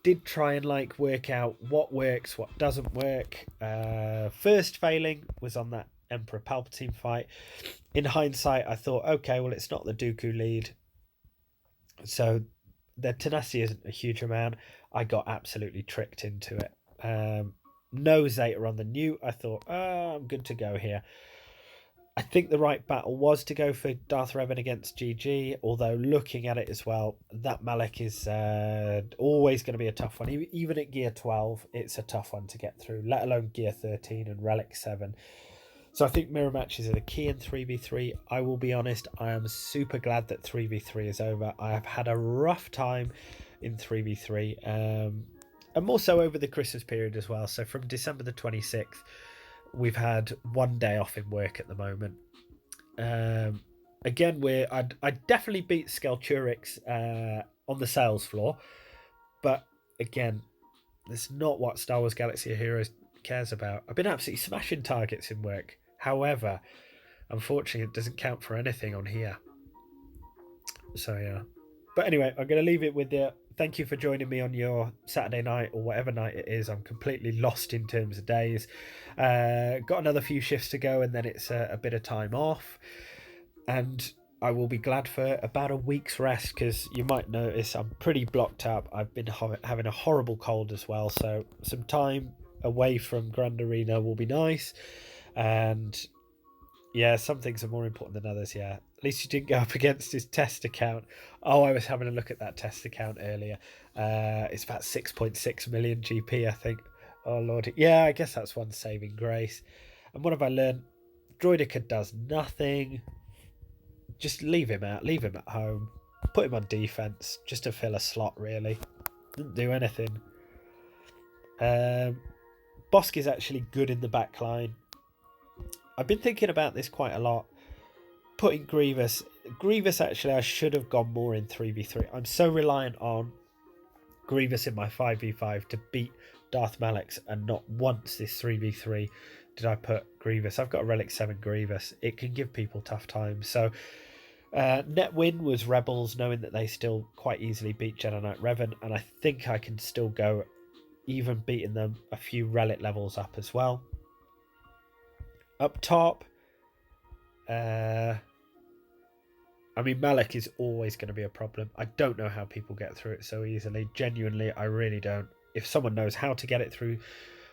did try and like work out what works, what doesn't work. First failing was on that Emperor Palpatine fight. In hindsight, I thought, okay, well, it's not the Dooku lead, so their tenacity isn't a huge amount. I got absolutely tricked into it. No Zeta on the Newt. I thought, I'm good to go here. I think the right battle was to go for Darth Revan against GG, although looking at it as well, that Malek is always going to be a tough one. Even at Gear 12, it's a tough one to get through, let alone Gear 13 and Relic 7. So I think mirror matches are the key in 3v3. I will be honest, I am super glad that 3v3 is over. I have had a rough time in 3v3, and more so over the Christmas period as well. So from December the 26th we've had 1 day off in work at the moment. Again, I'd definitely beat Skelturix on the sales floor, but again, that's not what Star Wars Galaxy of Heroes cares about. I've been absolutely smashing targets in work. However, unfortunately, it doesn't count for anything on here. So yeah. But anyway, I'm going to leave it with you. Thank you for joining me on your Saturday night or whatever night it is. I'm completely lost in terms of days. Got another few shifts to go, and then it's a bit of time off. And I will be glad for about a week's rest, because you might notice I'm pretty blocked up. I've been having a horrible cold as well. So some time away from Grand Arena will be nice. And yeah, some things are more important than others, yeah. At least you didn't go up against his test account. Oh, I was having a look at that test account earlier. It's about 6.6 million GP, I think. Oh, Lord. Yeah, I guess that's one saving grace. And what have I learned? Droidica does nothing. Just leave him out. Leave him at home. Put him on defense just to fill a slot, really. Didn't do anything. Bosk is actually good in the back line. I've been thinking about this quite a lot. Putting Grievous actually I should have gone more in 3v3. I'm so reliant on Grievous in my 5v5 to beat Darth Malix, and not once this 3v3 did I put Grievous. I've got a Relic 7 Grievous. It can give people tough times. So net win was Rebels, knowing that they still quite easily beat Jedi Knight Revan, and I think I can still go even beating them a few Relic levels up as well. Up top, I mean, Malak is always going to be a problem. I don't know how people get through it so easily. Genuinely, I really don't. If someone knows how to get it through,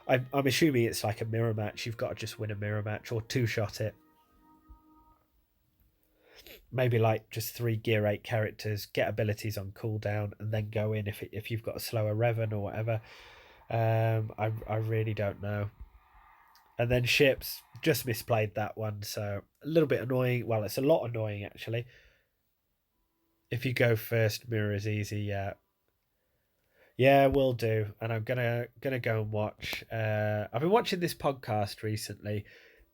I'm assuming it's like a mirror match. You've got to just win a mirror match or two-shot it. Maybe like just 3 Gear 8 characters, get abilities on cooldown, and then go in if you've got a slower Revan or whatever. I really don't know. And then ships, just misplayed that one, so a little bit annoying. Well, it's a lot annoying, actually. If you go first, mirror is easy, yeah. Yeah, will do. And I'm gonna go and watch. I've been watching this podcast recently.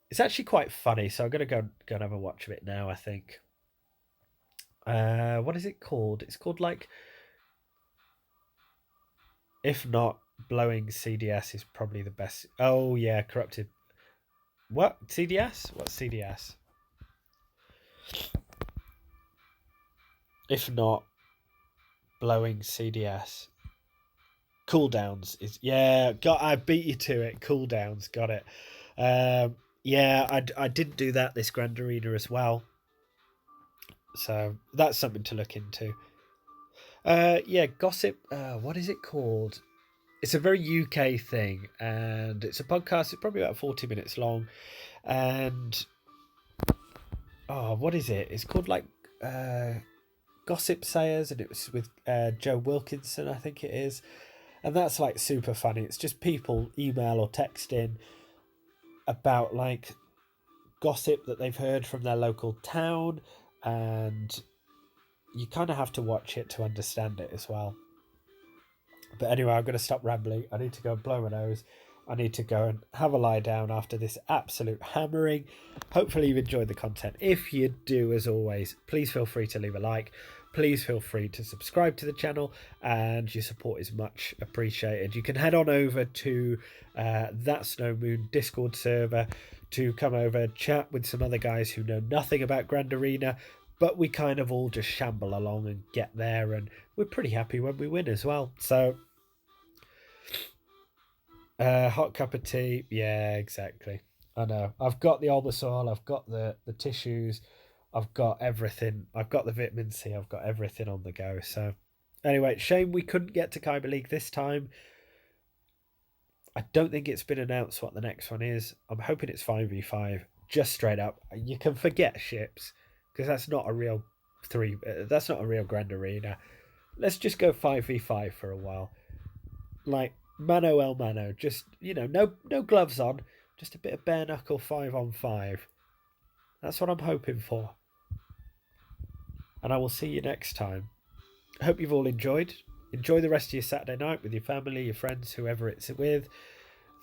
It's actually quite funny, so I'm gonna go and have a watch of it now, I think. What is it called? It's called like, if not, Blowing CDS is probably the best. Oh yeah, Corrupted. What? CDS? What's CDS? If not, Blowing CDS. Cooldowns is, yeah. I beat you to it. Cooldowns, got it. Yeah, I didn't do that this Grand Arena as well, so that's something to look into. Yeah, gossip. What is it called? It's a very UK thing, and it's a podcast. It's probably about 40 minutes long, and what is it? It's called like Gossip Sayers, and it was with Joe Wilkinson, I think it is. And that's like super funny. It's just people email or text in about like gossip that they've heard from their local town, and you kind of have to watch it to understand it as well. But anyway, I'm going to stop rambling. I need to go and blow my nose. I need to go and have a lie down after this absolute hammering. Hopefully you've enjoyed the content. If you do, as always, please feel free to leave a like. Please feel free to subscribe to the channel, and your support is much appreciated. You can head on over to That's No Moon Discord server to come over, chat with some other guys who know nothing about Grand Arena, but we kind of all just shamble along and get there, and we're pretty happy when we win as well. So, hot cup of tea. Yeah, exactly. I know. I've got the Olbasol, I've got the tissues, I've got everything. I've got the vitamin C, I've got everything on the go. So, anyway, shame we couldn't get to Kyber League this time. I don't think it's been announced what the next one is. I'm hoping it's 5v5, just straight up. You can forget ships, because that's not a real that's not a real Grand Arena. Let's just go 5v5 for a while. Like, mano el mano. Just, no gloves on. Just a bit of bare knuckle 5-on-5. That's what I'm hoping for. And I will see you next time. I hope you've all enjoyed. Enjoy the rest of your Saturday night with your family, your friends, whoever it's with.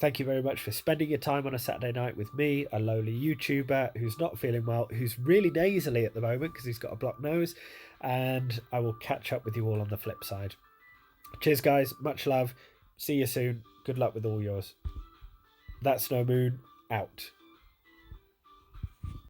Thank you very much for spending your time on a Saturday night with me, a lowly YouTuber who's not feeling well, who's really nasally at the moment because he's got a blocked nose. And I will catch up with you all on the flip side. Cheers, guys. Much love. See you soon. Good luck with all yours. That's No Moon. Out.